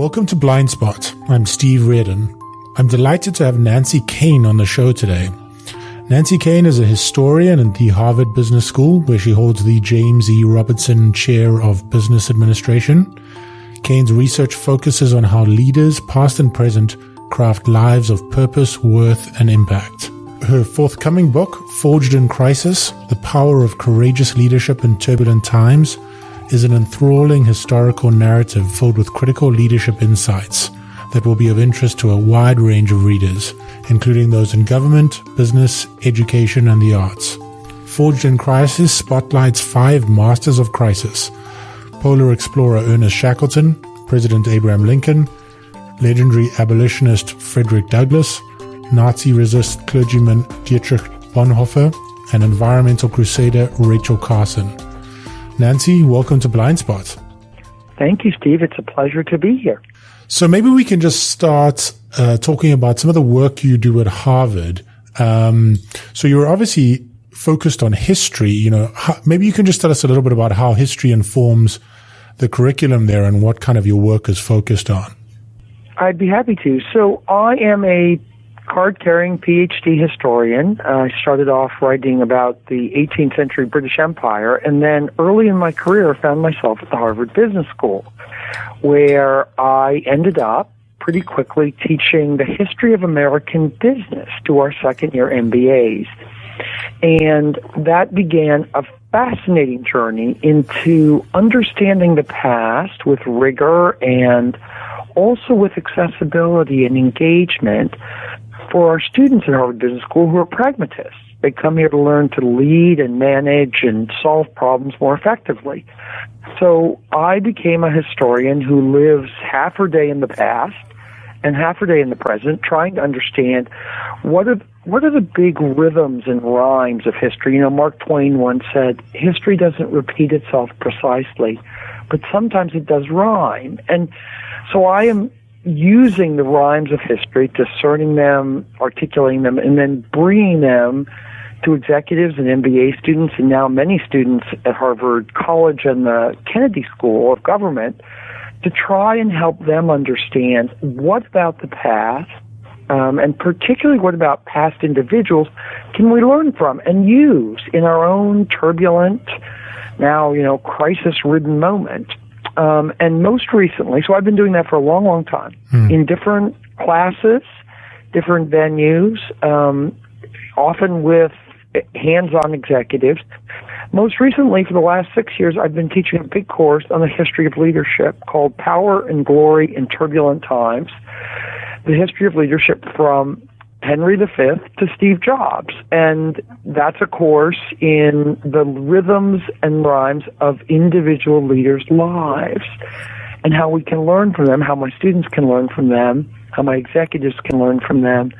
Welcome to Blind Spot. I'm Steve Reardon. I'm delighted to have Nancy Koehn on the show today. Nancy Koehn is a historian at the Harvard Business School, where she holds the James E. Robison Chair of Business Administration. Koehn's research focuses on how leaders, past and present, craft lives of purpose, worth, and impact. Her forthcoming book, Forged in Crisis: The Power of Courageous Leadership in Turbulent Times, is an enthralling historical narrative filled with critical leadership insights that will be of interest to a wide range of readers, including those in government, business, education, and the arts. Forged in Crisis spotlights 5 masters of crisis: polar explorer Ernest Shackleton, President Abraham Lincoln, legendary abolitionist Frederick Douglass, Nazi resist clergyman Dietrich Bonhoeffer, and environmental crusader Rachel Carson. Nancy, welcome to Blind Spot. Thank you, Steve. It's a pleasure to be here. So maybe we can just start talking about some of the work you do at Harvard. So you're obviously focused on history. Maybe you can just tell us a little bit about how history informs the curriculum there and what kind of your work is focused on. I'd be happy to. So I am a card-carrying PhD historian. I started off writing about the 18th century British Empire, and then early in my career I found myself at the Harvard Business School, where I ended up pretty quickly teaching the history of American business to our second-year MBAs. And that began a fascinating journey into understanding the past with rigor and also with accessibility and engagement for our students at Harvard Business School who are pragmatists. They come here to learn to lead and manage and solve problems more effectively. So I became a historian who lives half her day in the past and half her day in the present, trying to understand what are the big rhythms and rhymes of history. Mark Twain once said, history doesn't repeat itself precisely, but sometimes it does rhyme. And so I am using the rhymes of history, discerning them, articulating them, and then bringing them to executives and MBA students, and now many students at Harvard College and the Kennedy School of Government, to try and help them understand what about the past, and particularly what about past individuals can we learn from and use in our own turbulent, now, crisis-ridden moment. And most recently, so I've been doing that for a long, long time, in different classes, different venues, often with hands-on executives. Most recently, for the last 6 years, I've been teaching a big course on the history of leadership called Power and Glory in Turbulent Times, the history of leadership from Henry V to Steve Jobs. And that's a course in the rhythms and rhymes of individual leaders' lives and how we can learn from them, how my students can learn from them, how my executives can learn from them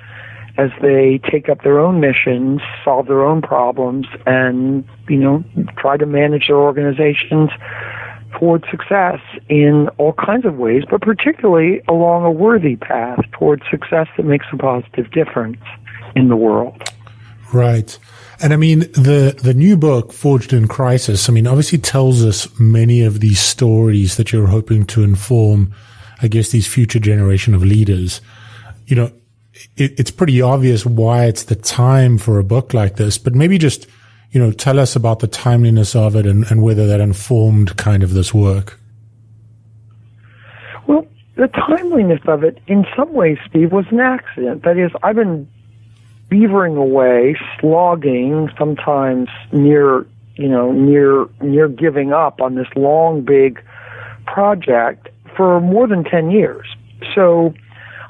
as they take up their own missions, solve their own problems, and, try to manage their organizations towards success in all kinds of ways, but particularly along a worthy path towards success that makes a positive difference in the world. Right. And the new book, Forged in Crisis, obviously tells us many of these stories that you're hoping to inform, I guess, these future generation of leaders. It's pretty obvious why it's the time for a book like this, but maybe just tell us about the timeliness of it and whether that informed kind of this work. Well, the timeliness of it, in some ways, Steve, was an accident. That is, I've been beavering away, slogging, sometimes near giving up on this long, big project for more than 10 years. So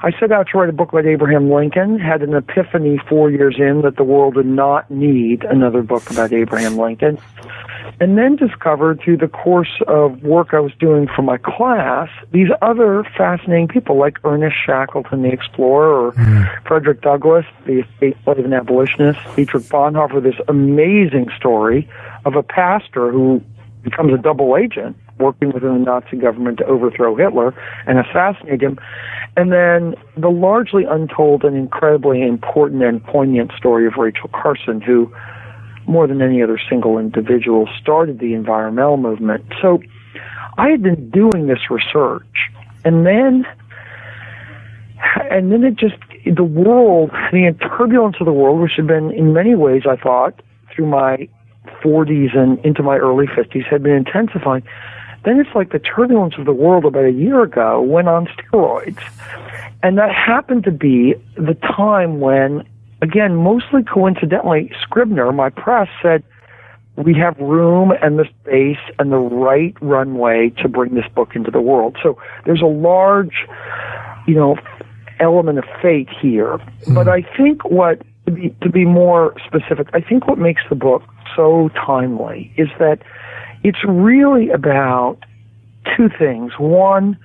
I set out to write a book about Abraham Lincoln, had an epiphany 4 years in that the world did not need another book about Abraham Lincoln, and then discovered through the course of work I was doing for my class these other fascinating people like Ernest Shackleton, the explorer, or Frederick Douglass, the escape slave and abolitionist, Dietrich Bonhoeffer, this amazing story of a pastor who becomes a double agent working within the Nazi government to overthrow Hitler and assassinate him. And then the largely untold and incredibly important and poignant story of Rachel Carson, who, more than any other single individual, started the environmental movement. So I had been doing this research And then it just, the world, the turbulence of the world, which had been in many ways, I thought, through my 40s and into my early 50s, had been intensifying. Then it's like the turbulence of the world about a year ago went on steroids. And that happened to be the time when, again, mostly coincidentally, Scribner, my press, said, we have room and the space and the right runway to bring this book into the world. So there's a large, element of fate here. Mm. But I think to be more specific, I think what makes the book so timely is that it's really about two things. One,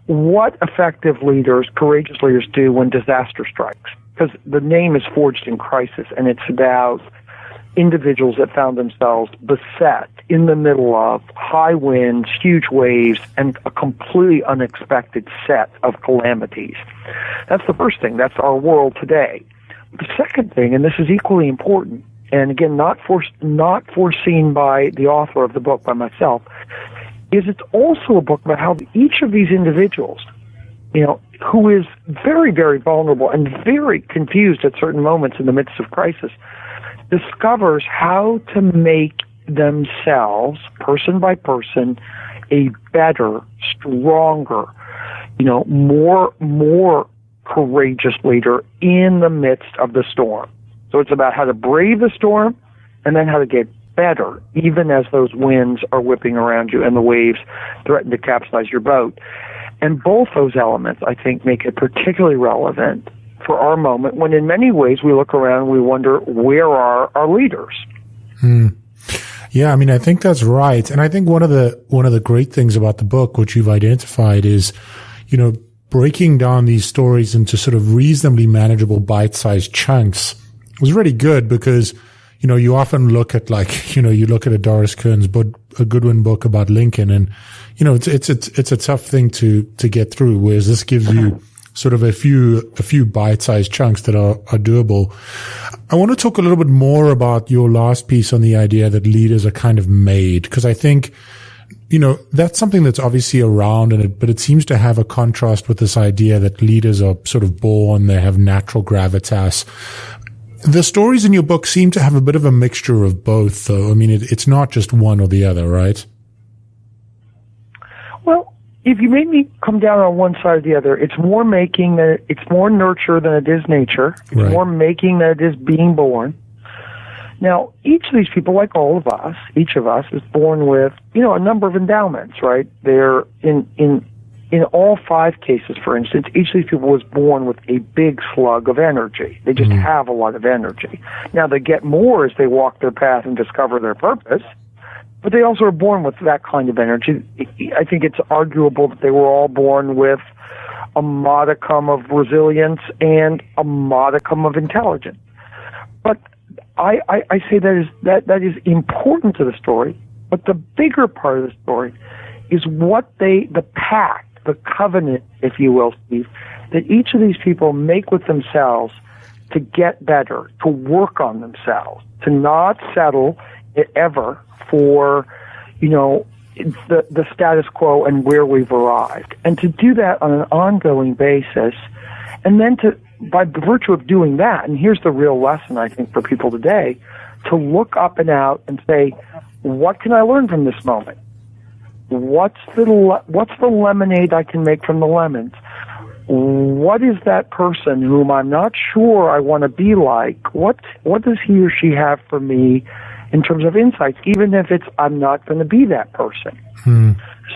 what effective leaders, courageous leaders do when disaster strikes. Because the name is Forged in Crisis, and it's about individuals that found themselves beset in the middle of high winds, huge waves, and a completely unexpected set of calamities. That's the first thing. That's our world today. The second thing, and this is equally important, and again, not foreseen by the author of the book, by myself, is it's also a book about how each of these individuals, who is very, very vulnerable and very confused at certain moments in the midst of crisis, discovers how to make themselves, person by person, a better, stronger, more courageous leader in the midst of the storm. So it's about how to brave the storm and then how to get better, even as those winds are whipping around you and the waves threaten to capsize your boat. And both those elements, I think, make it particularly relevant for our moment, when in many ways we look around and we wonder, where are our leaders? Yeah, I think that's right. And I think one of the great things about the book, which you've identified, is, breaking down these stories into sort of reasonably manageable bite-sized chunks was really good because, you often look at you look at a Doris Kearns book, a Goodwin book about Lincoln, and, it's a tough thing to get through, whereas this gives you sort of a few bite-sized chunks that are doable. I want to talk a little bit more about your last piece on the idea that leaders are kind of made, because I think, that's something that's obviously around, but it seems to have a contrast with this idea that leaders are sort of born, they have natural gravitas. The stories in your book seem to have a bit of a mixture of both, though. It's not just one or the other, right? Well, if you made me come down on one side or the other, it's more making it's more nurture than it is nature. It's right. More making than it is being born. Now, each of these people, like all of us, each of us is born with, a number of endowments, right? They're in all 5 cases, for instance, each of these people was born with a big slug of energy. They just have a lot of energy. Now, they get more as they walk their path and discover their purpose, but they also are born with that kind of energy. I think it's arguable that they were all born with a modicum of resilience and a modicum of intelligence. But I say that is important to the story, but the bigger part of the story is the pact, the covenant, if you will, Steve, that each of these people make with themselves to get better, to work on themselves, to not settle ever for, the status quo and where we've arrived, and to do that on an ongoing basis, and then by virtue of doing that, and here's the real lesson, I think, for people today, to look up and out and say, what can I learn from this moment? What's the lemonade I can make from the lemons? What is that person whom I'm not sure I want to be like? What does he or she have for me in terms of insights, even if I'm not going to be that person?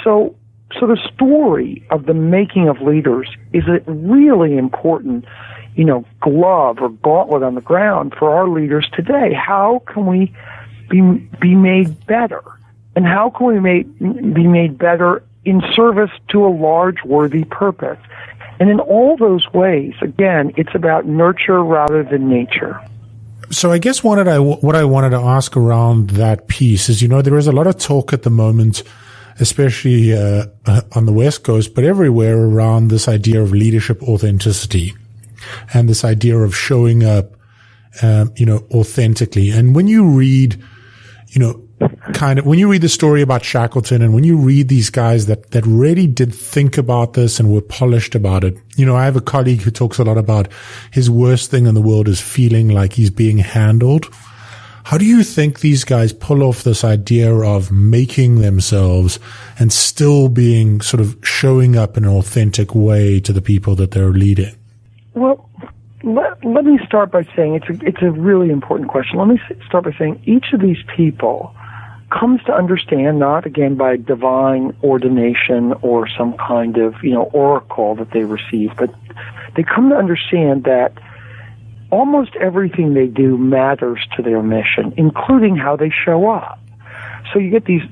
So the story of the making of leaders is a really important, glove or gauntlet on the ground for our leaders today. How can we be made better? And how can we be made better in service to a large, worthy purpose? And in all those ways, again, it's about nurture rather than nature. So I guess what I wanted to ask around that piece is, there is a lot of talk at the moment, especially on the West Coast, but everywhere, around this idea of leadership authenticity and this idea of showing up, authentically. And when you read, when you read the story about Shackleton and when you read these guys that really did think about this and were polished about it, I have a colleague who talks a lot about his worst thing in the world is feeling like he's being handled. How do you think these guys pull off this idea of making themselves and still being sort of showing up in an authentic way to the people that they're leading? Well, let me start by saying it's a really important question. Let me start by saying each of these people comes to understand, not again by divine ordination or some kind of oracle that they receive, but they come to understand that almost everything they do matters to their mission, including how they show up. So you get these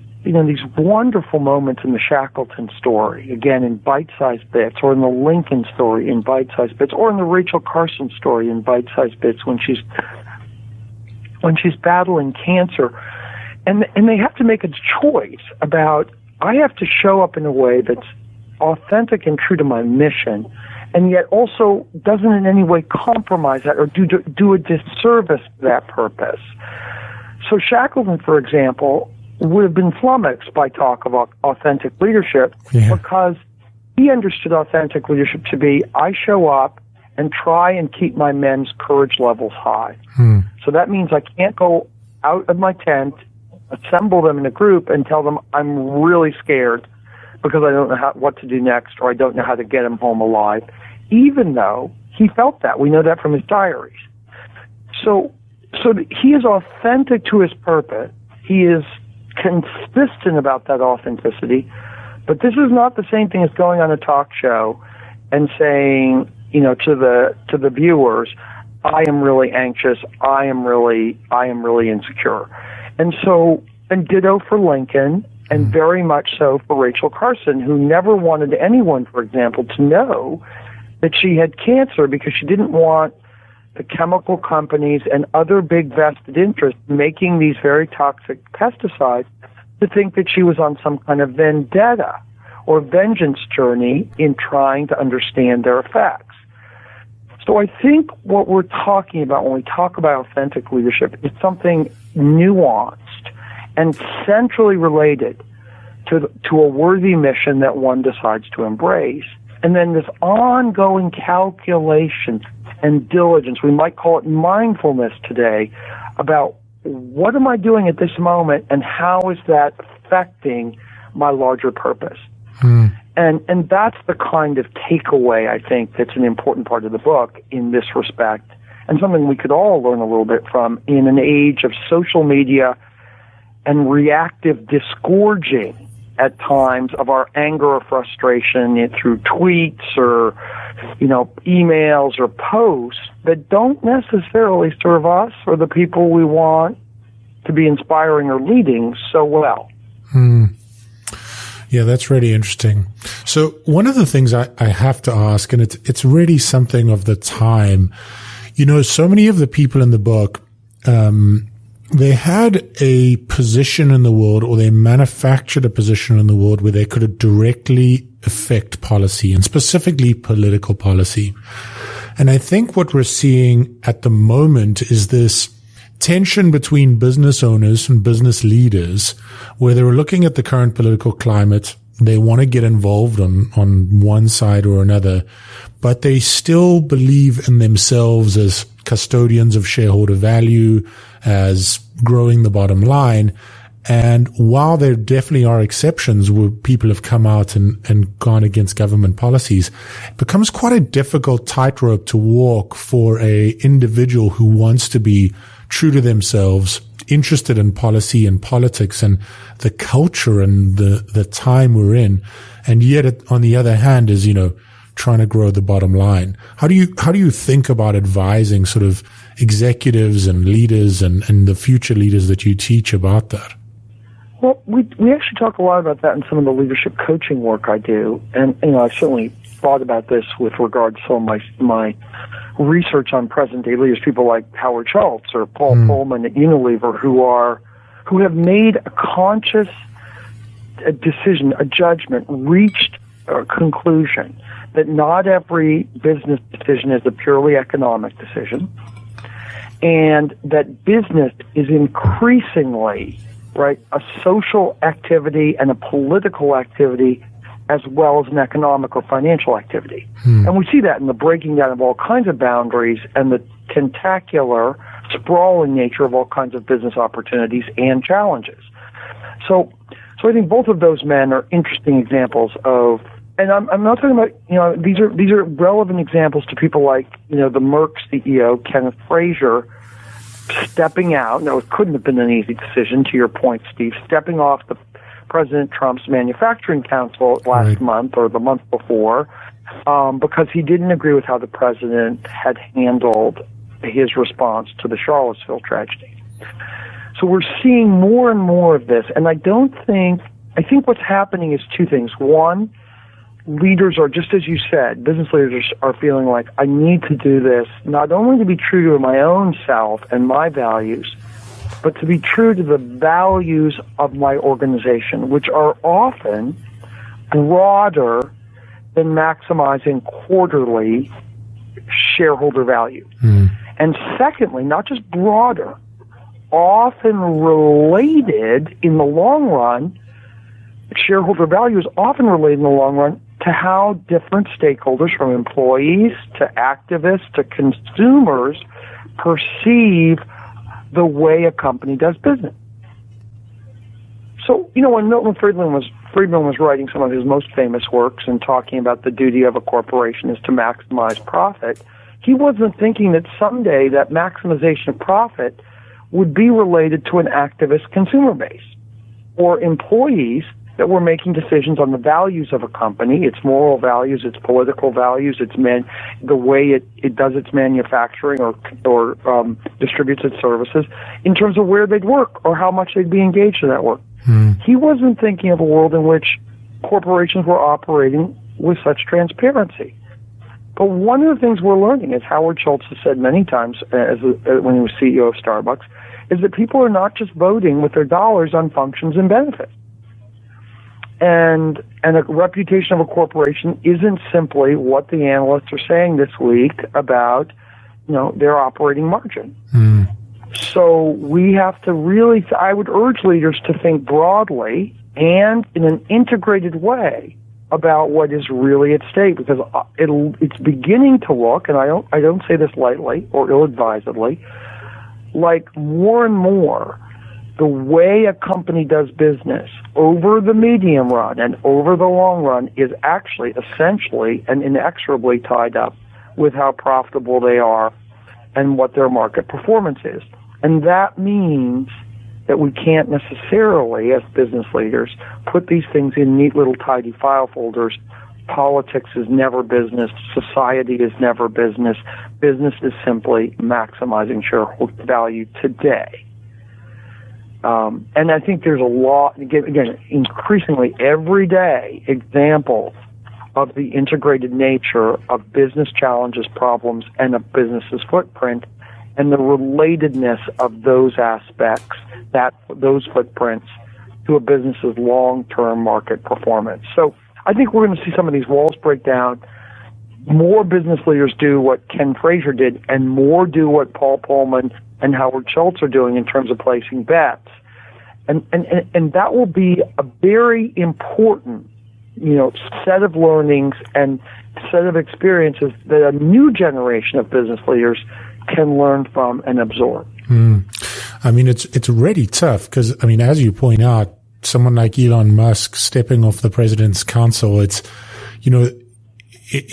wonderful moments in the Shackleton story, again, in bite-sized bits, or in the Lincoln story in bite-sized bits, or in the Rachel Carson story in bite-sized bits when she's battling cancer. And they have to make a choice about, I have to show up in a way that's authentic and true to my mission, and yet also doesn't in any way compromise that or do a disservice to that purpose. So Shackleton, for example, would have been flummoxed by talk of authentic leadership because he understood authentic leadership to be, I show up and try and keep my men's courage levels high. So that means I can't go out of my tent, assemble them in a group, and tell them I'm really scared because I don't know what to do next, or I don't know how to get them home alive, even though he felt that. We know that from his diaries. So he is authentic to his purpose. He is consistent about that authenticity, but this is not the same thing as going on a talk show and saying, to the viewers, I am really anxious, I am really insecure. And ditto for Lincoln, and very much so for Rachel Carson, who never wanted anyone, for example, to know that she had cancer because she didn't want the chemical companies and other big vested interests making these very toxic pesticides to think that she was on some kind of vendetta or vengeance journey in trying to understand their effects. So I think what we're talking about when we talk about authentic leadership is something nuanced and centrally related to a worthy mission that one decides to embrace. And then this ongoing calculation and diligence, we might call it mindfulness today, about what am I doing at this moment and how is that affecting my larger purpose? And that's the kind of takeaway, I think, that's an important part of the book in this respect, and something we could all learn a little bit from in an age of social media and reactive disgorging at times of our anger or frustration through tweets or, emails or posts that don't necessarily serve us or the people we want to be inspiring or leading so well. Yeah, that's really interesting. So one of the things I have to ask, and it's really something of the time, so many of the people in the book, they had a position in the world, or they manufactured a position in the world where they could directly affect policy, and specifically political policy. And I think what we're seeing at the moment is this tension between business owners and business leaders, where they're looking at the current political climate. They want to get involved on one side or another, but they still believe in themselves as custodians of shareholder value, as growing the bottom line. And while there definitely are exceptions where people have come out and gone against government policies, it becomes quite a difficult tightrope to walk for a individual who wants to be true to themselves, interested in policy and politics and the culture and the time we're in. And yet on the other hand is, trying to grow the bottom line. How do you think about advising sort of executives and leaders and the future leaders that you teach about that? Well, we actually talk a lot about that in some of the leadership coaching work I do. And, I've certainly thought about this with regard to some of my research on present-day leaders, people like Howard Schultz or Paul Pullman at Unilever, who have made a conscious decision, a judgment, reached a conclusion that not every business decision is a purely economic decision, and that business is increasingly right? A social activity and a political activity as well as an economic or financial activity. And we see that in the breaking down of all kinds of boundaries and the tentacular, sprawling nature of all kinds of business opportunities and challenges. So I think both of those men are interesting examples of, and I'm not talking about, these are relevant examples to people like, the Merck CEO, Kenneth Frazier, stepping out. Now, it couldn't have been an easy decision, to your point, Steve, stepping off the President Trump's manufacturing council last month or the month before, because he didn't agree with how the president had handled his response to the Charlottesville tragedy. So we're seeing more and more of this, and I think what's happening is two things. One, leaders are, just as you said, business leaders are feeling like, I need to do this not only to be true to my own self and my values, but to be true to the values of my organization, which are often broader than maximizing quarterly shareholder value. And secondly, not just broader, often related in the long run, shareholder value is often related in the long run to how different stakeholders, from employees to activists to consumers, perceive the way a company does business. So, when Milton Friedman was writing some of his most famous works and talking about the duty of a corporation is to maximize profit, he wasn't thinking that someday that maximization of profit would be related to an activist consumer base or employees that were making decisions on the values of a company, its moral values, its political values, the way it does its manufacturing or distributes its services, in terms of where they'd work or how much they'd be engaged in that work. He wasn't thinking of a world in which corporations were operating with such transparency. But one of the things we're learning, as Howard Schultz has said many times when he was CEO of Starbucks, is that people are not just voting with their dollars on functions and benefits. And a reputation of a corporation isn't simply what the analysts are saying this week about, their operating margin. So we have to really, I would urge leaders to think broadly and in an integrated way about what is really at stake, because it's beginning to look, and I don't say this lightly or ill-advisedly, like more and more the way a company does business over the medium run and over the long run is actually essentially and inexorably tied up with how profitable they are and what their market performance is. And that means that we can't necessarily, as business leaders, put these things in neat little tidy file folders. Politics is never business. Society is never business. Business is simply maximizing shareholder value today. And I think there's a lot, again, increasingly every day, examples of the integrated nature of business challenges, problems, and a business's footprint, and the relatedness of those aspects, those footprints, to a business's long-term market performance. So I think we're going to see some of these walls break down. More business leaders do what Ken Frazier did, and more do what Paul Pullman and Howard Schultz are doing in terms of placing bets. And that will be a very important, set of learnings and set of experiences that a new generation of business leaders can learn from and absorb. I mean, it's really tough because, as you point out, someone like Elon Musk stepping off the president's council, it's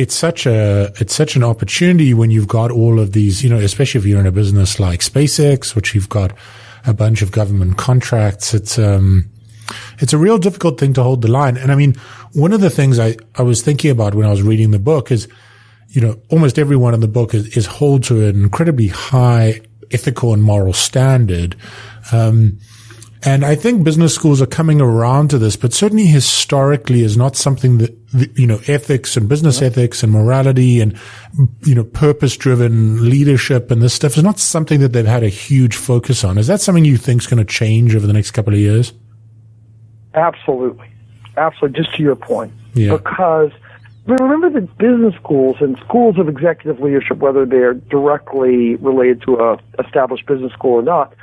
such an opportunity when you've got all of these, especially if you're in a business like SpaceX, which you've got a bunch of government contracts. It's a real difficult thing to hold the line. And one of the things I was thinking about when I was reading the book is, almost everyone in the book is held to an incredibly high ethical and moral standard. And I think business schools are coming around to this, but certainly historically is not something that, ethics and business ethics and morality and, purpose-driven leadership and this stuff is not something that they've had a huge focus on. Is that something you think is going to change over the next couple of years? Absolutely. Absolutely. Just to your point. Yeah. Because remember that business schools and schools of executive leadership, whether they're directly related to a established business school or not,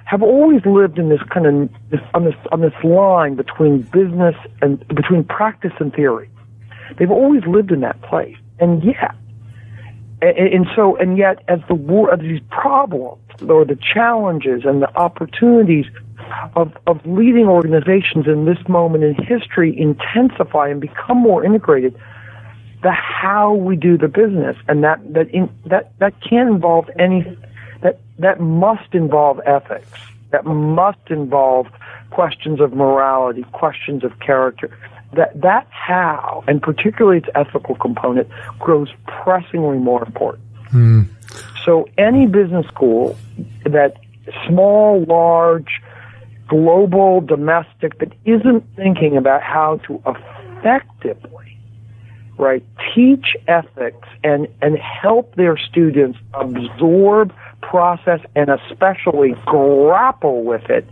have always lived in this kind of on this line between business and between practice and theory. They've always lived in that place, and yet as these problems or the challenges and the opportunities of leading organizations in this moment in history intensify and become more integrated, the how we do the business, and that can involve that must involve ethics, that must involve questions of morality, questions of character. That how, and particularly its ethical component, grows pressingly more important. So any business school, that small, large, global, domestic, that isn't thinking about how to effectively, right, teach ethics and help their students absorb, process, and especially grapple with it,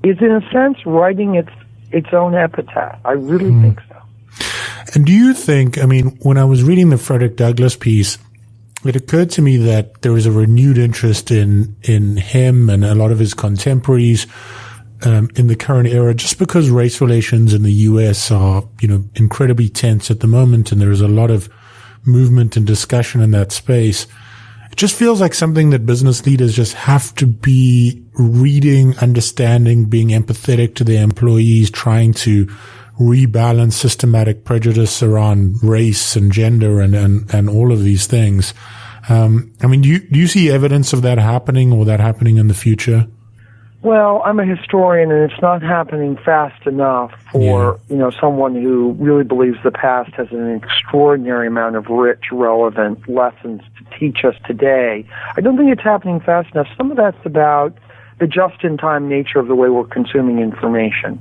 is in a sense writing its own epitaph. I really think so. And do you think, I mean, when I was reading the Frederick Douglass piece, it occurred to me that there is a renewed interest in him and a lot of his contemporaries in the current era, just because race relations in the U.S. are, incredibly tense at the moment, and there is a lot of movement and discussion in that space. It just feels like something that business leaders just have to be reading, understanding, being empathetic to their employees, trying to rebalance systematic prejudice around race and gender and all of these things. I mean, do you see evidence of that happening or that happening in the future? Well, I'm a historian, and it's not happening fast enough for, someone who really believes the past has an extraordinary amount of rich, relevant lessons to teach us today. I don't think it's happening fast enough. Some of that's about the just-in-time nature of the way we're consuming information.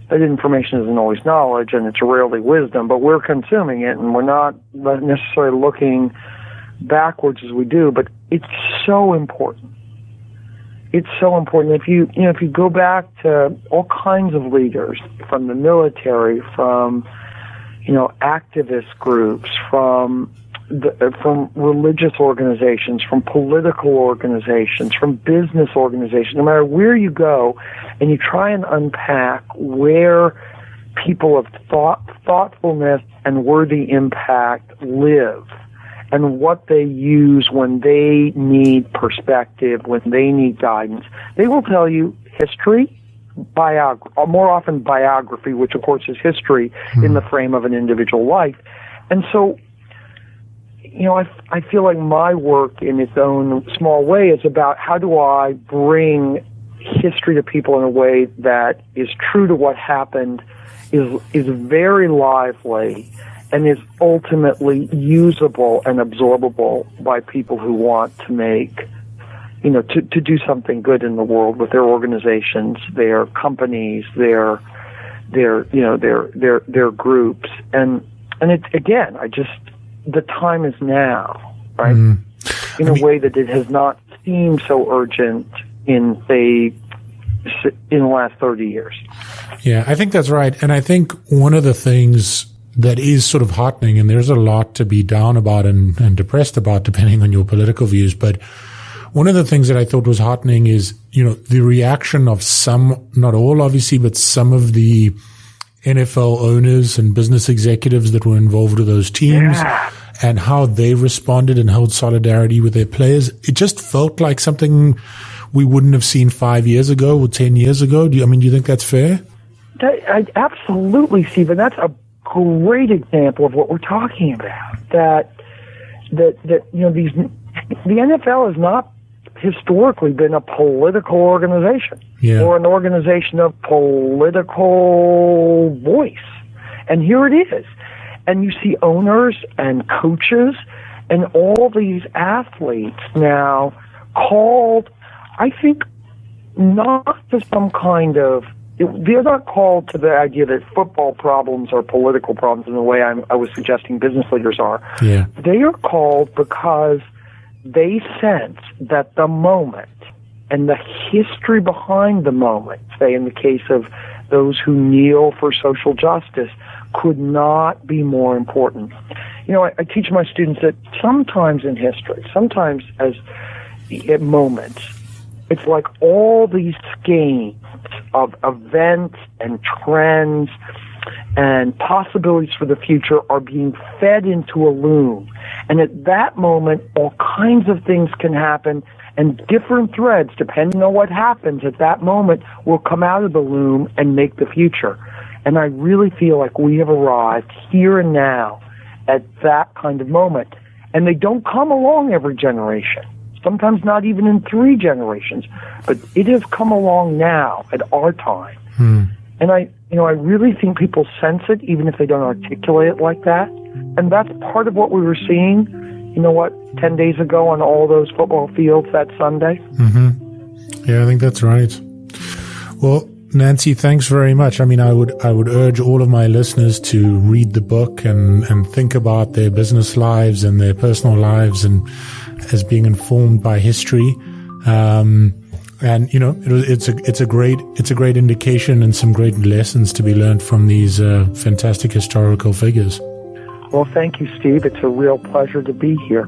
That information isn't always knowledge, and it's rarely wisdom, but we're consuming it, and we're not necessarily looking backwards as we do, but it's so important. It's so important. If you go back to all kinds of leaders, from the military, from activist groups, from religious organizations, from political organizations, from business organizations, no matter where you go, and you try and unpack where people of thoughtfulness and worthy impact live, and what they use when they need perspective, when they need guidance, they will tell you history, more often biography, which of course is history in the frame of an individual life. And so, I feel like my work in its own small way is about how do I bring history to people in a way that is true to what happened, is very lively, and is ultimately usable and absorbable by people who want to make, to do something good in the world with their organizations, their companies, their groups. And it's, again, the time is now, right? In a way that it has not seemed so urgent in the last 30 years. Yeah, I think that's right. And I think one of the things that is sort of heartening, and there's a lot to be down about and depressed about depending on your political views, but one of the things that I thought was heartening is, the reaction of some, not all obviously, but some of the NFL owners and business executives that were involved with those teams and how they responded and held solidarity with their players. It just felt like something we wouldn't have seen 5 years ago or 10 years ago. Do you think that's fair? I absolutely, Stephen. That's a great example of what we're talking about. That the NFL has not historically been a political organization or an organization of political voice, and here it is. And you see owners and coaches and all these athletes now called, I think, not to some kind of, they're not called to the idea that football problems are political problems in the way I was suggesting business leaders are. Yeah. They are called because they sense that the moment and the history behind the moment, say in the case of those who kneel for social justice, could not be more important. I teach my students that sometimes in history, sometimes at moments, It's like all these skeins of events and trends and possibilities for the future are being fed into a loom. And at that moment, all kinds of things can happen, and different threads, depending on what happens at that moment, will come out of the loom and make the future. And I really feel like we have arrived here and now at that kind of moment. And they don't come along every generation, sometimes not even in 3 generations, but it has come along now at our time. And I really think people sense it, even if they don't articulate it like that. And that's part of what we were seeing, 10 days ago on all those football fields that Sunday. Yeah, I think that's right. Well, Nancy, thanks very much. I mean, I would urge all of my listeners to read the book and think about their business lives and their personal lives and as being informed by history. And it's a great indication and some great lessons to be learned from these fantastic historical figures. Well, thank you, Steve. It's a real pleasure to be here.